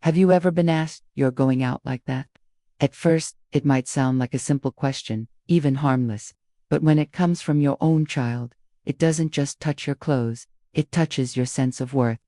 Have you ever been asked, "You're going out like that?" At first, it might sound like a simple question, even harmless. But when it comes from your own child, it doesn't just touch your clothes, it touches your sense of worth.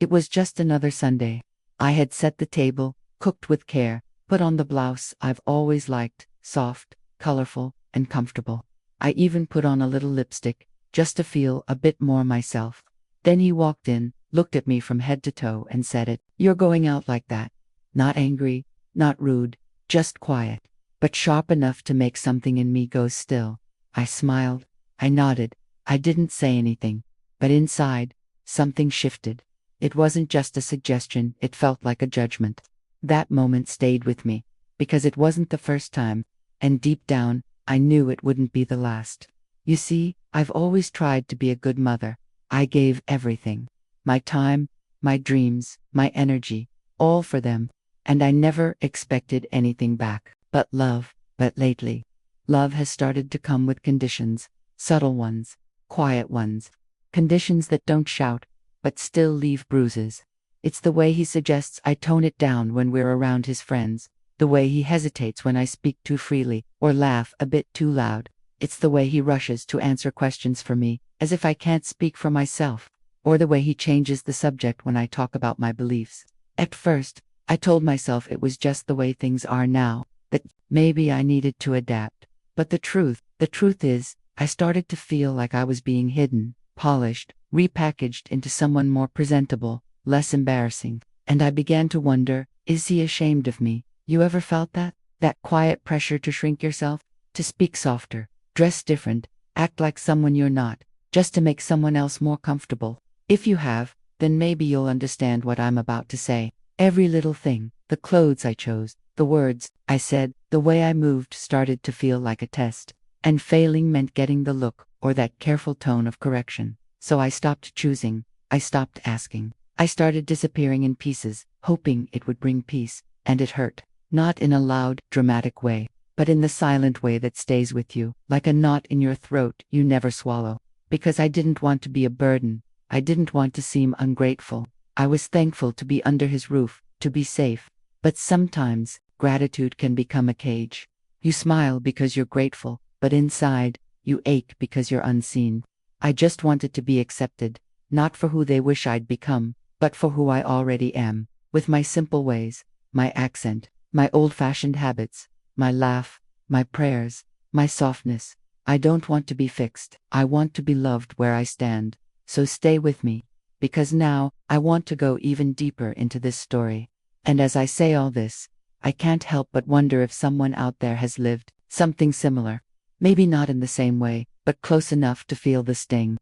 It was just another Sunday. I had set the table, cooked with care, put on the blouse I've always liked, soft, colorful, and comfortable. I even put on a little lipstick, just to feel a bit more myself. Then he walked in, looked at me from head to toe and said it. "You're going out like that." Not angry, not rude, just quiet, but sharp enough to make something in me go still. I smiled, I nodded, I didn't say anything, but inside, something shifted. It wasn't just a suggestion, it felt like a judgment. That moment stayed with me, because it wasn't the first time, and deep down, I knew it wouldn't be the last. You see, I've always tried to be a good mother. I gave everything. My time, my dreams, my energy, all for them, and I never expected anything back, but love. But lately, love has started to come with conditions, subtle ones, quiet ones, conditions that don't shout, but still leave bruises. It's the way he suggests I tone it down when we're around his friends, the way he hesitates when I speak too freely, or laugh a bit too loud. It's the way he rushes to answer questions for me, as if I can't speak for myself, or the way he changes the subject when I talk about my beliefs. At first, I told myself it was just the way things are now, that maybe I needed to adapt. But the truth is, I started to feel like I was being hidden, polished, repackaged into someone more presentable, less embarrassing. And I began to wonder, is he ashamed of me? You ever felt that? That quiet pressure to shrink yourself, to speak softer, dress different, act like someone you're not, just to make someone else more comfortable. If you have, then maybe you'll understand what I'm about to say. Every little thing, the clothes I chose, the words I said, the way I moved started to feel like a test. And failing meant getting the look, or that careful tone of correction. So I stopped choosing, I stopped asking. I started disappearing in pieces, hoping it would bring peace, and it hurt. Not in a loud, dramatic way, but in the silent way that stays with you, like a knot in your throat you never swallow. Because I didn't want to be a burden, I didn't want to seem ungrateful. I was thankful to be under his roof, to be safe. But sometimes, gratitude can become a cage. You smile because you're grateful, but inside, you ache because you're unseen. I just wanted to be accepted, not for who they wish I'd become, but for who I already am, with my simple ways, my accent, my old-fashioned habits, my laugh, my prayers, my softness. I don't want to be fixed. I want to be loved where I stand. So stay with me, because now, I want to go even deeper into this story. And as I say all this, I can't help but wonder if someone out there has lived something similar. Maybe not in the same way, but close enough to feel the sting.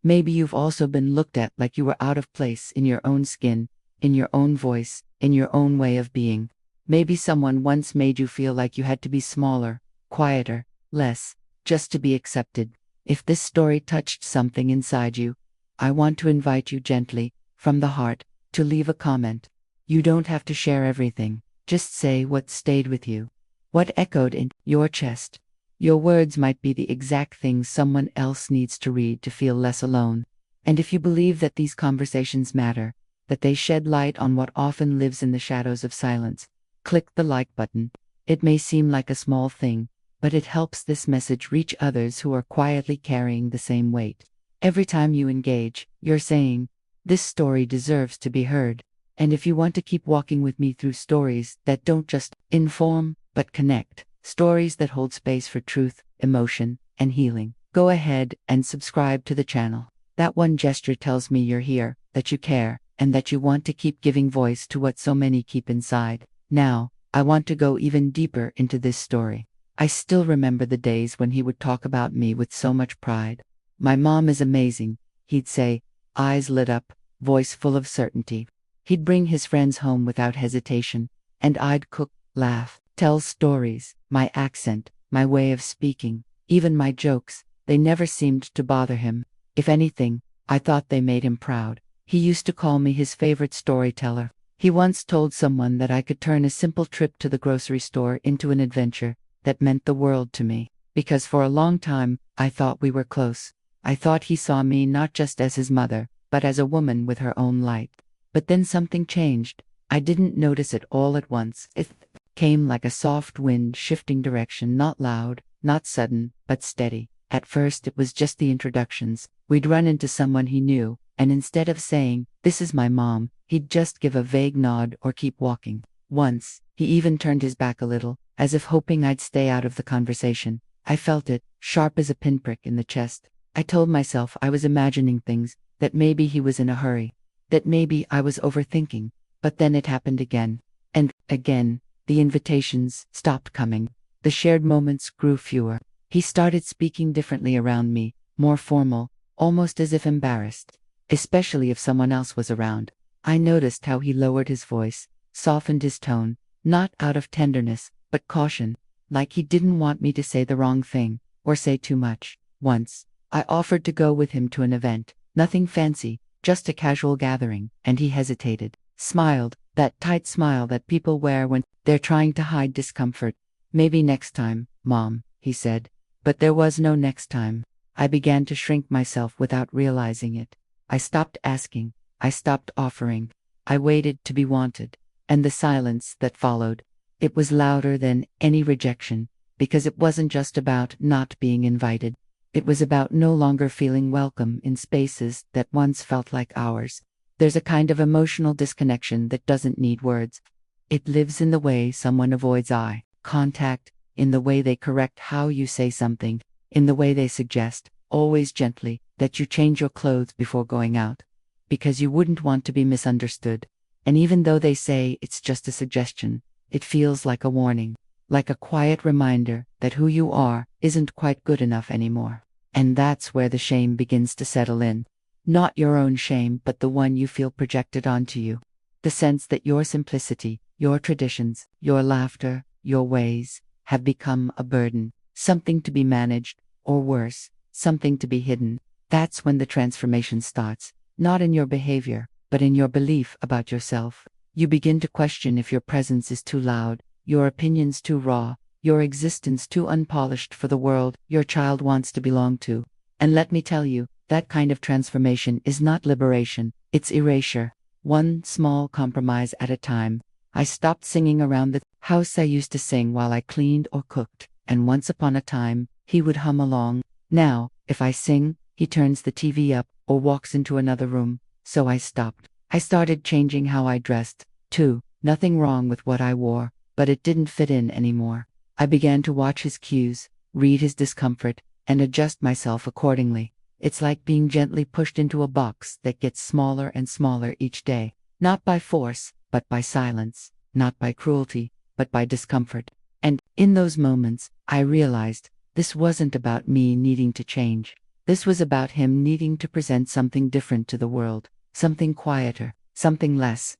Maybe you've also been looked at like you were out of place in your own skin, in your own voice, in your own way of being. Maybe someone once made you feel like you had to be smaller, quieter, less, just to be accepted. If this story touched something inside you, I want to invite you gently, from the heart, to leave a comment. You don't have to share everything, just say what stayed with you, what echoed in your chest. Your words might be the exact thing someone else needs to read to feel less alone. And if you believe that these conversations matter, that they shed light on what often lives in the shadows of silence, click the like button. It may seem like a small thing, but it helps this message reach others who are quietly carrying the same weight. Every time you engage, you're saying, this story deserves to be heard. And if you want to keep walking with me through stories that don't just inform, but connect, stories that hold space for truth, emotion, and healing, go ahead and subscribe to the channel. That one gesture tells me you're here, that you care, and that you want to keep giving voice to what so many keep inside. Now, I want to go even deeper into this story. I still remember the days when he would talk about me with so much pride. "My mom is amazing," he'd say, eyes lit up, voice full of certainty. He'd bring his friends home without hesitation, and I'd cook, laugh, tell stories. My accent, my way of speaking, even my jokes, they never seemed to bother him. If anything, I thought they made him proud. He used to call me his favorite storyteller. He once told someone that I could turn a simple trip to the grocery store into an adventure that meant the world to me. Because for a long time, I thought we were close. I thought he saw me not just as his mother, but as a woman with her own light. But then something changed. I didn't notice it all at once. It came like a soft wind shifting direction, not loud, not sudden, but steady. At first it was just the introductions. We'd run into someone he knew, and instead of saying, "This is my mom," he'd just give a vague nod or keep walking. Once, he even turned his back a little, as if hoping I'd stay out of the conversation. I felt it, sharp as a pinprick in the chest. I told myself I was imagining things, that maybe he was in a hurry, that maybe I was overthinking. But then it happened again. And again, the invitations stopped coming. The shared moments grew fewer. He started speaking differently around me, more formal, almost as if embarrassed, especially if someone else was around. I noticed how he lowered his voice, softened his tone, not out of tenderness, but caution, like he didn't want me to say the wrong thing, or say too much. Once, I offered to go with him to an event, nothing fancy, just a casual gathering, and he hesitated, smiled, that tight smile that people wear when they're trying to hide discomfort. "Maybe next time, Mom," he said. But there was no next time. I began to shrink myself without realizing it. I stopped asking. I stopped offering. I waited to be wanted. And the silence that followed, it was louder than any rejection, because it wasn't just about not being invited. It was about no longer feeling welcome in spaces that once felt like ours. There's a kind of emotional disconnection that doesn't need words. It lives in the way someone avoids eye contact, in the way they correct how you say something, in the way they suggest, always gently, that you change your clothes before going out, because you wouldn't want to be misunderstood. And even though they say it's just a suggestion, it feels like a warning, like a quiet reminder that who you are isn't quite good enough anymore. And that's where the shame begins to settle in. Not your own shame, but the one you feel projected onto you. The sense that your simplicity, your traditions, your laughter, your ways, have become a burden, something to be managed, or worse, something to be hidden. That's when the transformation starts, not in your behavior, but in your belief about yourself. You begin to question if your presence is too loud, your opinions too raw, your existence too unpolished for the world your child wants to belong to. And let me tell you, that kind of transformation is not liberation, it's erasure. One small compromise at a time. I stopped singing around the house I used to sing while I cleaned or cooked, and once upon a time, he would hum along. Now, if I sing, he turns the TV up or walks into another room. So I stopped. I started changing how I dressed, too. Nothing wrong with what I wore, but it didn't fit in anymore. I began to watch his cues, read his discomfort, and adjust myself accordingly. It's like being gently pushed into a box that gets smaller and smaller each day, not by force, but by silence, not by cruelty, but by discomfort. And in those moments, I realized this wasn't about me needing to change. This was about him needing to present something different to the world, something quieter, something less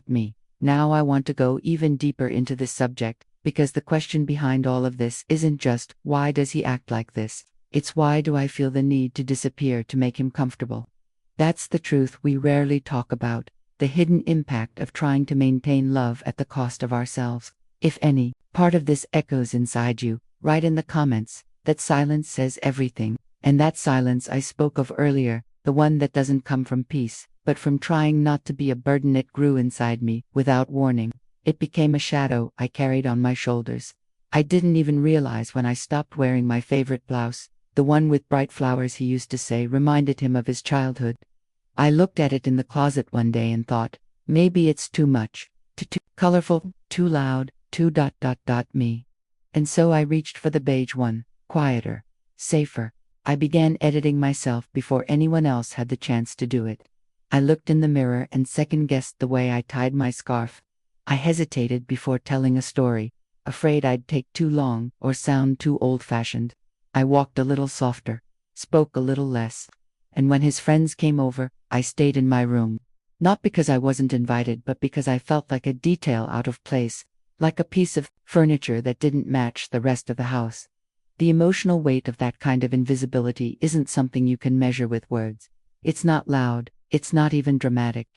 me. Now I want to go even deeper into this subject, because the question behind all of this isn't just, why does he act like this? It's, why do I feel the need to disappear to make him comfortable? That's the truth we rarely talk about, the hidden impact of trying to maintain love at the cost of ourselves. If any part of this echoes inside you, write in the comments that silence says everything. And that silence I spoke of earlier, the one that doesn't come from peace, but from trying not to be a burden, it grew inside me without warning. It became a shadow I carried on my shoulders. I didn't even realize when I stopped wearing my favorite blouse, the one with bright flowers he used to say reminded him of his childhood. I looked at it in the closet one day and thought, maybe it's too much, too colorful, too loud, too me. And so I reached for the beige one, quieter, safer. I began editing myself before anyone else had the chance to do it. I looked in the mirror and second-guessed the way I tied my scarf. I hesitated before telling a story, afraid I'd take too long or sound too old-fashioned. I walked a little softer, spoke a little less, and when his friends came over, I stayed in my room. Not because I wasn't invited, but because I felt like a detail out of place, like a piece of furniture that didn't match the rest of the house. The emotional weight of that kind of invisibility isn't something you can measure with words. It's not loud, it's not even dramatic.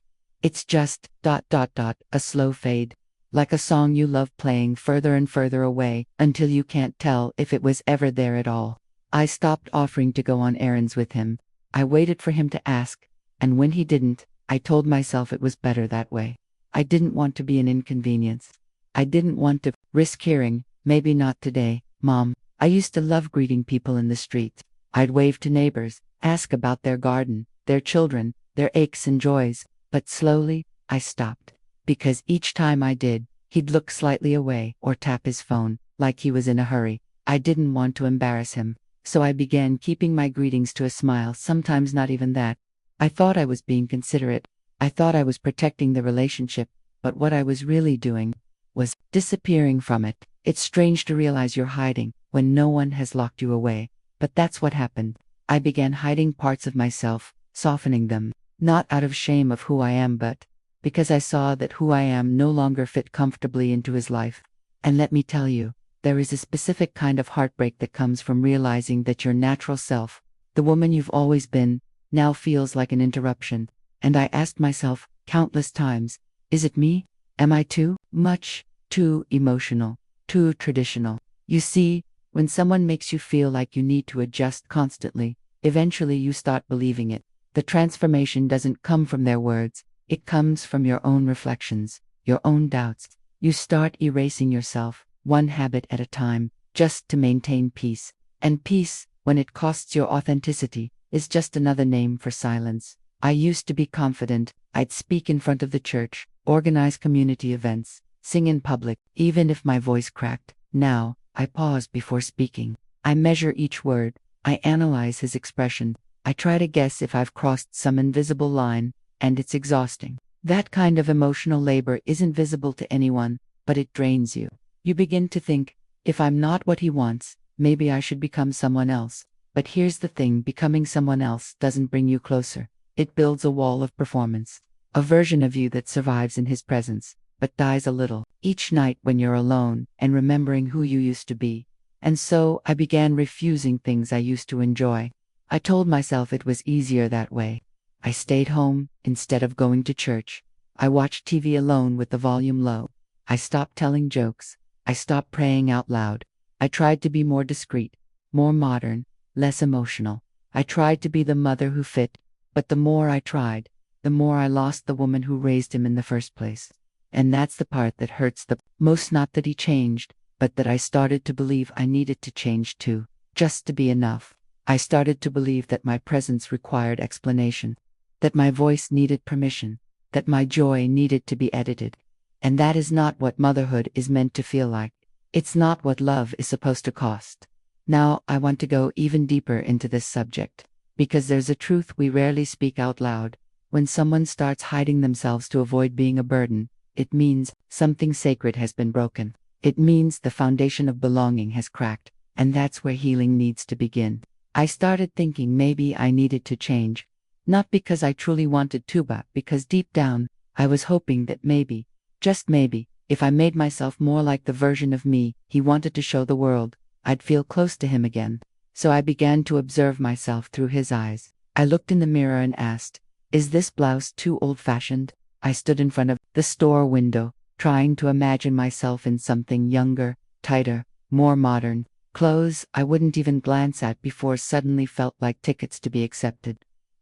It's just a slow fade, like a song you love playing further and further away until you can't tell if it was ever there at all. I stopped offering to go on errands with him. I waited for him to ask, and when he didn't, I told myself it was better that way. I didn't want to be an inconvenience. I didn't want to risk hearing, maybe not today, Mom. I used to love greeting people in the streets. I'd wave to neighbors, ask about their garden, their children, their aches and joys, but slowly, I stopped. Because each time I did, he'd look slightly away or tap his phone, like he was in a hurry. I didn't want to embarrass him, so I began keeping my greetings to a smile, sometimes not even that. I thought I was being considerate. I thought I was protecting the relationship, but what I was really doing was disappearing from it. It's strange to realize you're hiding when no one has locked you away, but that's what happened. I began hiding parts of myself, softening them, not out of shame of who I am, but because I saw that who I am no longer fit comfortably into his life. And let me tell you, there is a specific kind of heartbreak that comes from realizing that your natural self, the woman you've always been, now feels like an interruption. And I asked myself countless times, is it me? Am I too much, too emotional, too traditional? You see, when someone makes you feel like you need to adjust constantly, eventually you start believing it. The transformation doesn't come from their words, it comes from your own reflections, your own doubts. You start erasing yourself, one habit at a time, just to maintain peace. And peace, when it costs your authenticity, is just another name for silence. I used to be confident. I'd speak in front of the church, organize community events, sing in public, even if my voice cracked. Now, I pause before speaking. I measure each word. I analyze his expression. I try to guess if I've crossed some invisible line, and it's exhausting. That kind of emotional labor isn't visible to anyone, but it drains you. You begin to think, if I'm not what he wants, maybe I should become someone else. But here's the thing, becoming someone else doesn't bring you closer. It builds a wall of performance. A version of you that survives in his presence, but dies a little, each night when you're alone and remembering who you used to be. And so I began refusing things I used to enjoy. I told myself it was easier that way. I stayed home instead of going to church. I watched TV alone with the volume low. I stopped telling jokes. I stopped praying out loud. I tried to be more discreet, more modern, less emotional. I tried to be the mother who fit, but the more I tried, the more I lost the woman who raised him in the first place. And that's the part that hurts the most, not that he changed, but that I started to believe I needed to change too, just to be enough. I started to believe that my presence required explanation, that my voice needed permission, that my joy needed to be edited. And that is not what motherhood is meant to feel like. It's not what love is supposed to cost. Now, I want to go even deeper into this subject, because there's a truth we rarely speak out loud. When someone starts hiding themselves to avoid being a burden, it means something sacred has been broken. It means the foundation of belonging has cracked, and that's where healing needs to begin. I started thinking maybe I needed to change, not because I truly wanted to, but because deep down, I was hoping that maybe, just maybe, if I made myself more like the version of me he wanted to show the world, I'd feel close to him again. So I began to observe myself through his eyes. I looked in the mirror and asked, is this blouse too old-fashioned? I stood in front of the store window, trying to imagine myself in something younger, tighter, more modern. Clothes I wouldn't even glance at before suddenly felt like tickets to be accepted.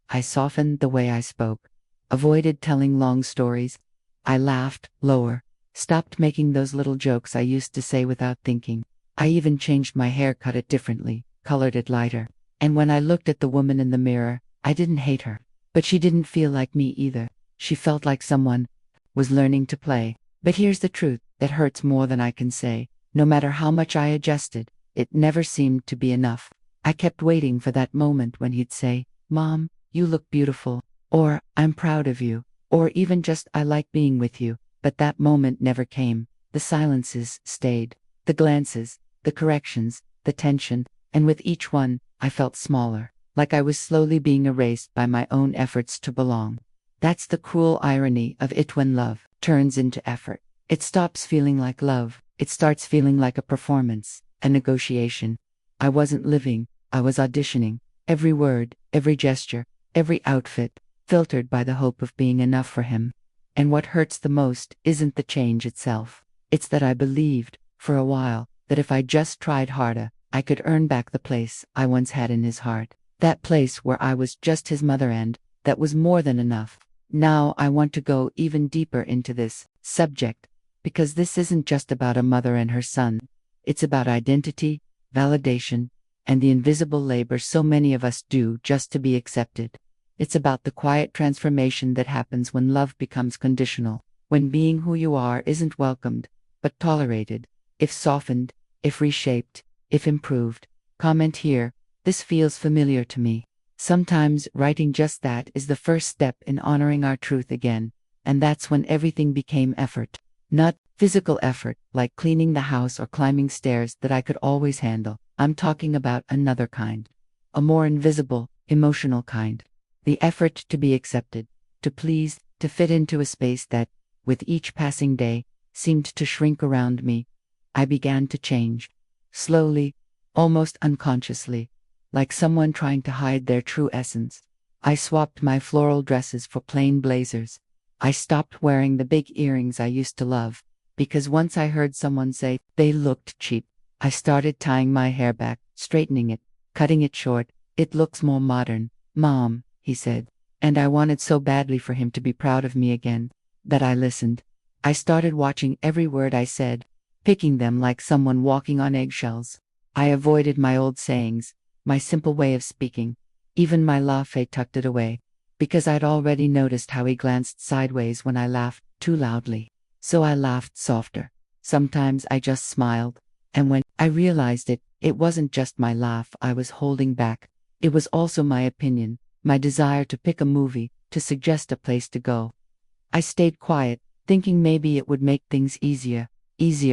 I softened the way I spoke, avoided telling long stories. I laughed lower, stopped making those little jokes I used to say without thinking. I even changed my hair, cut it differently, colored it lighter. And when I looked at the woman in the mirror, I didn't hate her. But she didn't feel like me either. She felt like someone was learning to play. But here's the truth that hurts more than I can say. No matter how much I adjusted, it never seemed to be enough. I kept waiting for that moment when he'd say, Mom, you look beautiful, or I'm proud of you, or even just I like being with you. But that moment never came. The silences stayed, the glances, the corrections, the tension, and with each one, I felt smaller, like I was slowly being erased by my own efforts to belong. That's the cruel irony of it when love turns into effort. It stops feeling like love, it starts feeling like a performance, a negotiation. I wasn't living, I was auditioning. Every word, every gesture, every outfit, filtered by the hope of being enough for him. And what hurts the most isn't the change itself. It's that I believed, for a while, that if I just tried harder, I could earn back the place I once had in his heart. That place where I was just his mother, and that was more than enough. Now I want to go even deeper into this subject, because this isn't just about a mother and her son. It's about identity, validation, and the invisible labor so many of us do just to be accepted. It's about the quiet transformation that happens when love becomes conditional, when being who you are isn't welcomed, but tolerated, if softened, if reshaped, if improved. Comment here, this feels familiar to me. Sometimes writing just that is the first step in honoring our truth again, and that's when everything became effort. Not physical effort, like cleaning the house or climbing stairs that I could always handle. I'm talking about another kind. A more invisible, emotional kind. The effort to be accepted, to please, to fit into a space that, with each passing day, seemed to shrink around me. I began to change. Slowly, almost unconsciously, like someone trying to hide their true essence. I swapped my floral dresses for plain blazers. I stopped wearing the big earrings I used to love, because once I heard someone say they looked cheap. I started tying my hair back, straightening it, cutting it short. It looks more modern, Mom, he said. And I wanted so badly for him to be proud of me again, that I listened. I started watching every word I said, picking them like someone walking on eggshells. I avoided my old sayings, my simple way of speaking. Even my laugh, I tucked it away, because I'd already noticed how he glanced sideways when I laughed too loudly. So I laughed softer. Sometimes I just smiled. And when I realized it, it wasn't just my laugh I was holding back. It was also my opinion, my desire to pick a movie, to suggest a place to go. I stayed quiet, thinking maybe it would make things easier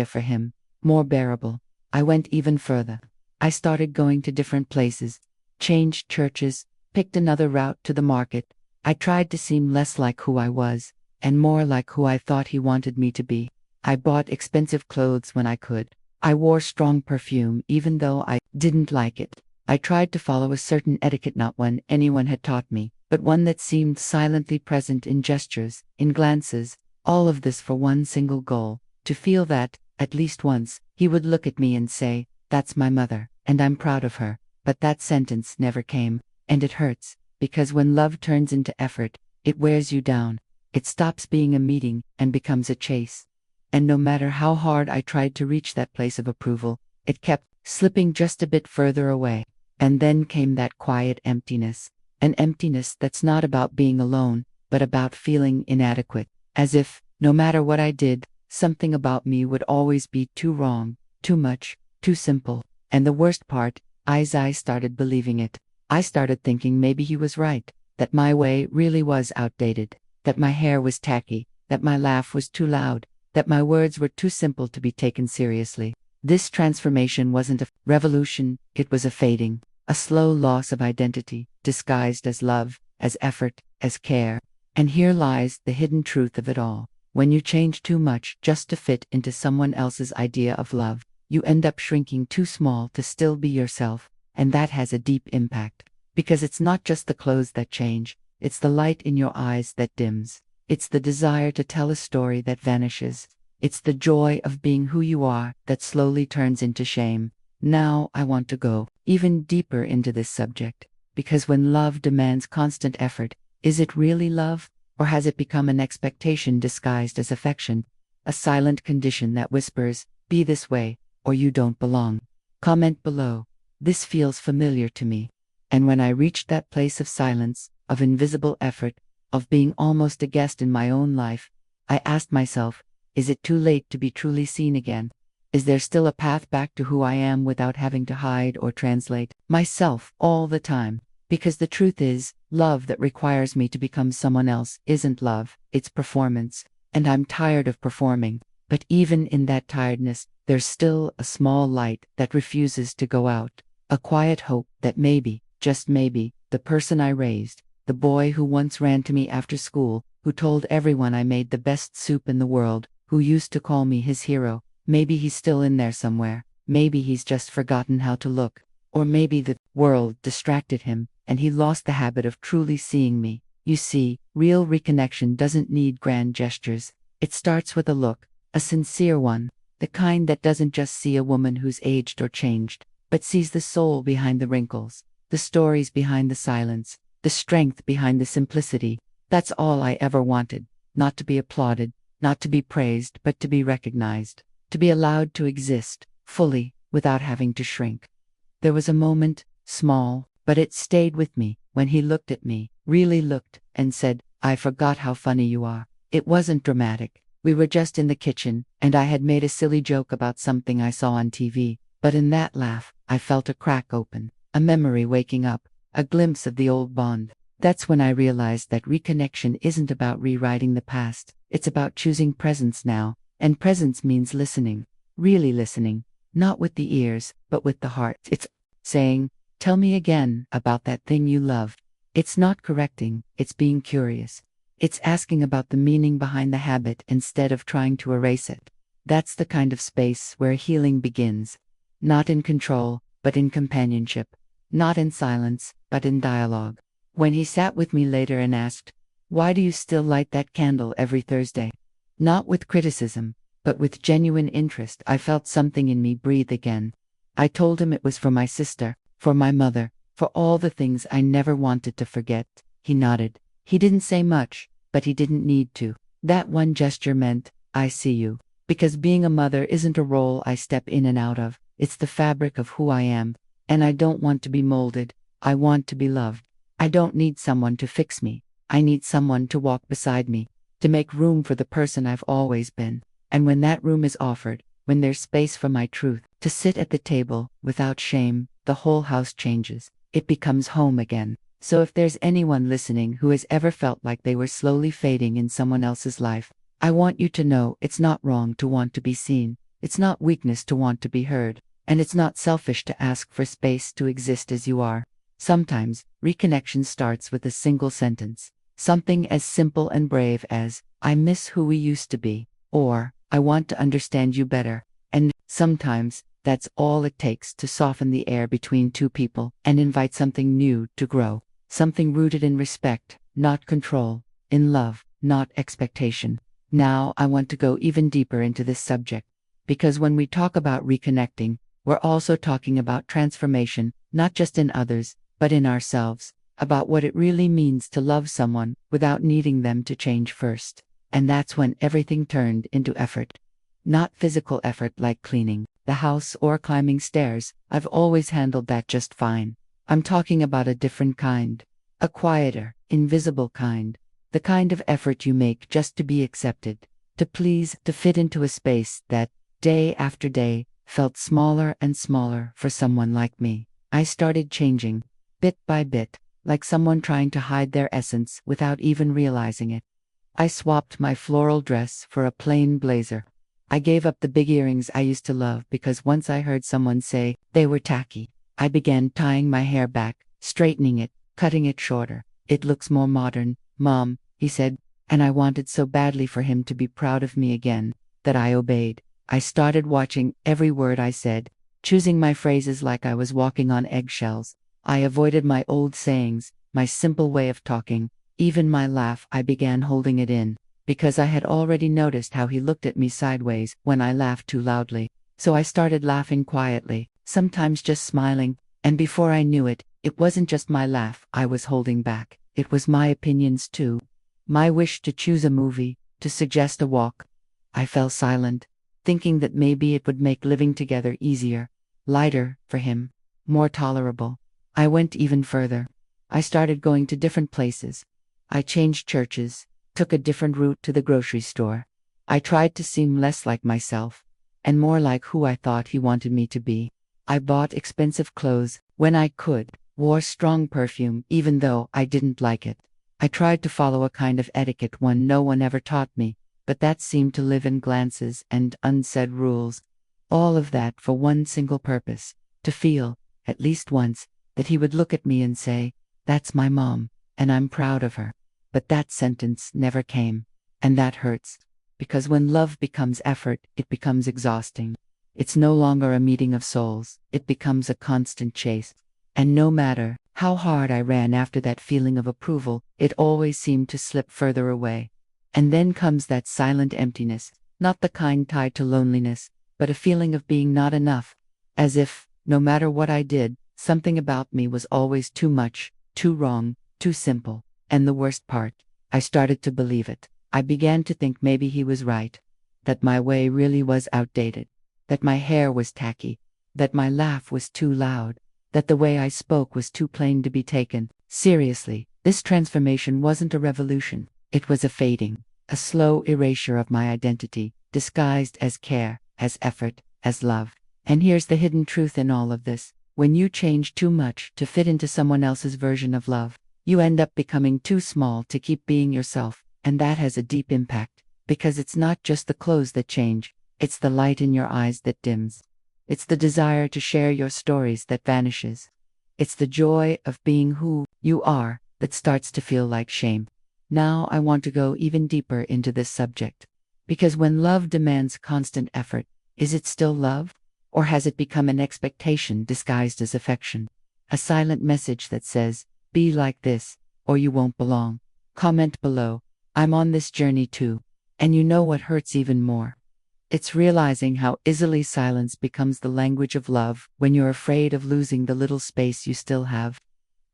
for him, more bearable. I went even further. I started going to different places, changed churches, picked another route to the market. I tried to seem less like who I was, and more like who I thought he wanted me to be. I bought expensive clothes when I could. I wore strong perfume even though I didn't like it. I tried to follow a certain etiquette, not one anyone had taught me, but one that seemed silently present in gestures, in glances, all of this for one single goal, to feel that, at least once, he would look at me and say, "That's my mother, and I'm proud of her." But that sentence never came, and it hurts, because when love turns into effort, it wears you down. It stops being a meeting and becomes a chase. And no matter how hard I tried to reach that place of approval, it kept slipping just a bit further away. And then came that quiet emptiness, an emptiness that's not about being alone, but about feeling inadequate, as if, no matter what I did, something about me would always be too wrong, too much, too simple. And the worst part, I started believing it. I started thinking maybe he was right, that my way really was outdated, that my hair was tacky, that my laugh was too loud, that my words were too simple to be taken seriously. This transformation wasn't a revolution, it was a fading, a slow loss of identity, disguised as love, as effort, as care. And here lies the hidden truth of it all. When you change too much just to fit into someone else's idea of love, you end up shrinking too small to still be yourself, and that has a deep impact. Because it's not just the clothes that change, it's the light in your eyes that dims. It's the desire to tell a story that vanishes. It's the joy of being who you are that slowly turns into shame. Now I want to go even deeper into this subject, because when love demands constant effort, is it really love, or has it become an expectation disguised as affection? A silent condition that whispers, "Be this way, or you don't belong." Comment below. This feels familiar to me. And when I reached that place of silence, of invisible effort, of being almost a guest in my own life, I asked myself, is it too late to be truly seen again? Is there still a path back to who I am without having to hide or translate myself all the time? Because the truth is, love that requires me to become someone else isn't love, it's performance. And I'm tired of performing. But even in that tiredness, there's still a small light that refuses to go out. A quiet hope that maybe, just maybe, the person I raised, the boy who once ran to me after school, who told everyone I made the best soup in the world, who used to call me his hero, maybe he's still in there somewhere. Maybe he's just forgotten how to look. Or maybe the world distracted him, and he lost the habit of truly seeing me. You see, real reconnection doesn't need grand gestures. It starts with a look, a sincere one, the kind that doesn't just see a woman who's aged or changed, but sees the soul behind the wrinkles, the stories behind the silence, the strength behind the simplicity. That's all I ever wanted. Not to be applauded, not to be praised, but to be recognized. To be allowed to exist, fully, without having to shrink. There was a moment, small, but it stayed with me, when he looked at me, really looked, and said, "I forgot how funny you are." It wasn't dramatic. We were just in the kitchen, and I had made a silly joke about something I saw on TV, but in that laugh, I felt a crack open, a memory waking up, a glimpse of the old bond. That's when I realized that reconnection isn't about rewriting the past, it's about choosing presence now, and presence means listening, really listening, not with the ears, but with the heart. It's saying, "Tell me again about that thing you loved." It's not correcting, it's being curious. It's asking about the meaning behind the habit instead of trying to erase it. That's the kind of space where healing begins. Not in control, but in companionship. Not in silence, but in dialogue. When he sat with me later and asked, "Why do you still light that candle every Thursday?" Not with criticism, but with genuine interest, I felt something in me breathe again. I told him it was for my sister, for my mother, for all the things I never wanted to forget. He nodded. He didn't say much, but he didn't need to. That one gesture meant, "I see you." Because being a mother isn't a role I step in and out of, it's the fabric of who I am. And I don't want to be molded, I want to be loved. I don't need someone to fix me, I need someone to walk beside me, to make room for the person I've always been. And when that room is offered, when there's space for my truth, to sit at the table, without shame, the whole house changes. It becomes home again. So if there's anyone listening who has ever felt like they were slowly fading in someone else's life, I want you to know it's not wrong to want to be seen, it's not weakness to want to be heard, and it's not selfish to ask for space to exist as you are. Sometimes, reconnection starts with a single sentence. Something as simple and brave as, "I miss who we used to be," or, "I want to understand you better." And sometimes, that's all it takes to soften the air between two people and invite something new to grow. Something rooted in respect, not control, in love, not expectation. Now I want to go even deeper into this subject, because when we talk about reconnecting, we're also talking about transformation, not just in others, but in ourselves, about what it really means to love someone without needing them to change first. And that's when everything turned into effort. Not physical effort like cleaning the house or climbing stairs. I've always handled that just fine. I'm talking about a different kind. A quieter, invisible kind. The kind of effort you make just to be accepted, to please, to fit into a space that, day after day, felt smaller and smaller for someone like me. I started changing, bit by bit, like someone trying to hide their essence without even realizing it. I swapped my floral dress for a plain blazer. I gave up the big earrings I used to love because once I heard someone say they were tacky. I began tying my hair back, straightening it, cutting it shorter. "It looks more modern, Mom," he said, and I wanted so badly for him to be proud of me again, that I obeyed. I started watching every word I said, choosing my phrases like I was walking on eggshells. I avoided my old sayings, my simple way of talking, even my laugh. I began holding it in, because I had already noticed how he looked at me sideways when I laughed too loudly. So I started laughing quietly, sometimes just smiling, and before I knew it, it wasn't just my laugh I was holding back, it was my opinions too. My wish to choose a movie, to suggest a walk. I fell silent, thinking that maybe it would make living together easier, lighter for him, more tolerable. I went even further. I started going to different places. I changed churches, took a different route to the grocery store. I tried to seem less like myself, and more like who I thought he wanted me to be. I bought expensive clothes when I could, wore strong perfume even though I didn't like it. I tried to follow a kind of etiquette no one ever taught me, but that seemed to live in glances and unsaid rules. All of that for one single purpose, to feel, at least once, that he would look at me and say, "That's my mom, and I'm proud of her." But that sentence never came, and that hurts, because when love becomes effort, it becomes exhausting. It's no longer a meeting of souls, it becomes a constant chase. And no matter how hard I ran after that feeling of approval, it always seemed to slip further away. And then comes that silent emptiness, not the kind tied to loneliness, but a feeling of being not enough, as if, no matter what I did, something about me was always too much, too wrong, too simple. And the worst part, I started to believe it. I began to think maybe he was right. That my way really was outdated. That my hair was tacky. That my laugh was too loud. That the way I spoke was too plain to be taken seriously. This transformation wasn't a revolution. It was a fading, a slow erasure of my identity, disguised as care, as effort, as love. And here's the hidden truth in all of this. When you change too much to fit into someone else's version of love, you end up becoming too small to keep being yourself, and that has a deep impact, because it's not just the clothes that change, it's the light in your eyes that dims. It's the desire to share your stories that vanishes. It's the joy of being who you are that starts to feel like shame. Now I want to go even deeper into this subject. Because when love demands constant effort, is it still love? Or has it become an expectation disguised as affection? A silent message that says, be like this, or you won't belong. Comment below. I'm on this journey too. And you know what hurts even more? It's realizing how easily silence becomes the language of love when you're afraid of losing the little space you still have.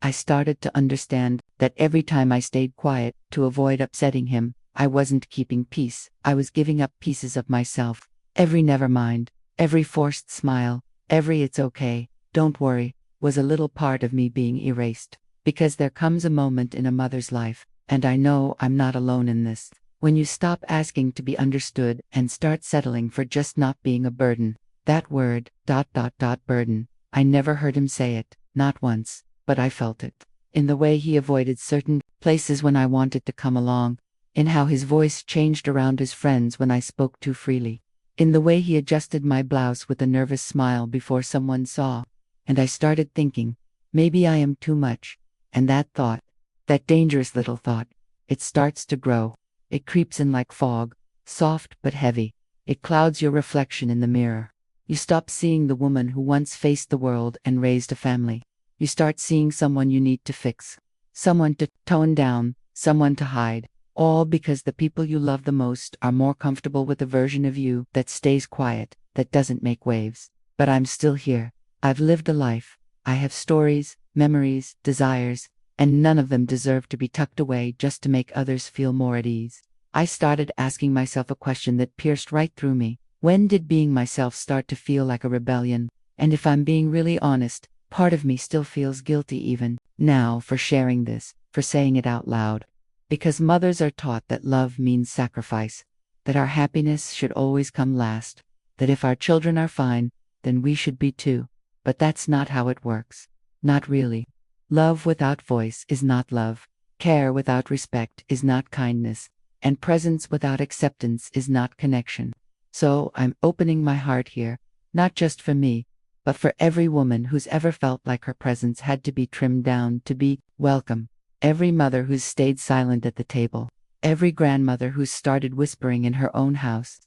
I started to understand that every time I stayed quiet to avoid upsetting him, I wasn't keeping peace. I was giving up pieces of myself. Every never mind, every forced smile, every it's okay, don't worry, was a little part of me being erased. Because there comes a moment in a mother's life, and I know I'm not alone in this, when you stop asking to be understood and start settling for just not being a burden. That word, burden, I never heard him say it, not once, but I felt it. In the way he avoided certain places when I wanted to come along, in how his voice changed around his friends when I spoke too freely, in the way he adjusted my blouse with a nervous smile before someone saw. And I started thinking, maybe I am too much. And that thought, that dangerous little thought, it starts to grow. It creeps in like fog, soft but heavy. It clouds your reflection in the mirror. You stop seeing the woman who once faced the world and raised a family. You start seeing someone you need to fix, someone to tone down, someone to hide, all because the people you love the most are more comfortable with a version of you that stays quiet, that doesn't make waves. But I'm still here. I've lived a life. I have stories, memories, desires, and none of them deserve to be tucked away just to make others feel more at ease. I started asking myself a question that pierced right through me. When did being myself start to feel like a rebellion? And if I'm being really honest, part of me still feels guilty even now for sharing this, for saying it out loud. Because mothers are taught that love means sacrifice, that our happiness should always come last, that if our children are fine, then we should be too. But that's not how it works. Not really. Love without voice is not love. Care without respect is not kindness. And presence without acceptance is not connection. So I'm opening my heart here, not just for me, but for every woman who's ever felt like her presence had to be trimmed down to be welcome. Every mother who's stayed silent at the table. Every grandmother who's started whispering in her own house.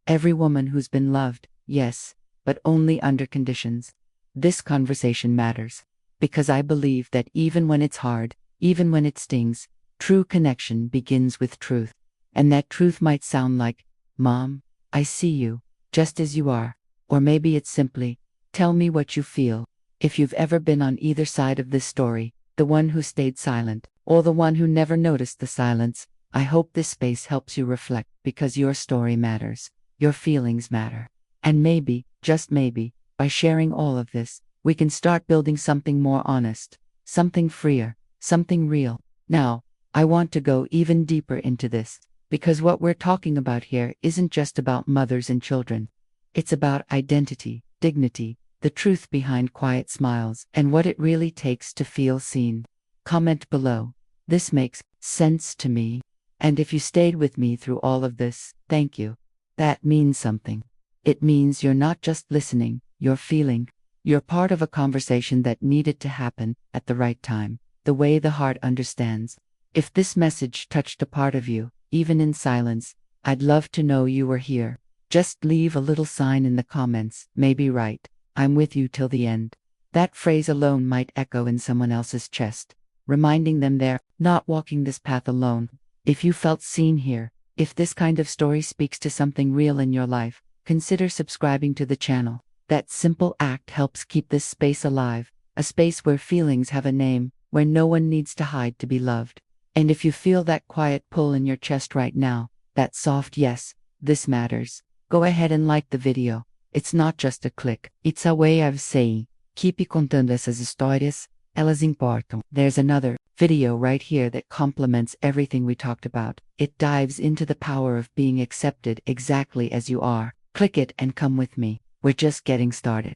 Every woman who's been loved, yes, but only under conditions. This conversation matters, because I believe that even when it's hard, even when it stings, true connection begins with truth. And that truth might sound like, Mom, I see you, just as you are. Or maybe it's simply, tell me what you feel. If you've ever been on either side of this story, the one who stayed silent, or the one who never noticed the silence, I hope this space helps you reflect, because your story matters. Your feelings matter. And maybe, just maybe, by sharing all of this, we can start building something more honest, something freer, something real. Now, I want to go even deeper into this, because what we're talking about here isn't just about mothers and children. It's about identity, dignity, the truth behind quiet smiles, and what it really takes to feel seen. Comment below. This makes sense to me. And if you stayed with me through all of this, thank you. That means something. It means you're not just listening, you're feeling. You're part of a conversation that needed to happen at the right time, the way the heart understands. If this message touched a part of you, even in silence, I'd love to know you were here. Just leave a little sign in the comments, maybe write, I'm with you till the end. That phrase alone might echo in someone else's chest, reminding them they're not walking this path alone. If you felt seen here, if this kind of story speaks to something real in your life, consider subscribing to the channel. That simple act helps keep this space alive, a space where feelings have a name, where no one needs to hide to be loved. And if you feel that quiet pull in your chest right now, that soft yes, this matters, go ahead and like the video. It's not just a click, it's a way of saying, keep contando essas histórias, elas importam. There's another video right here that complements everything we talked about. It dives into the power of being accepted exactly as you are. Click it and come with me. We're just getting started.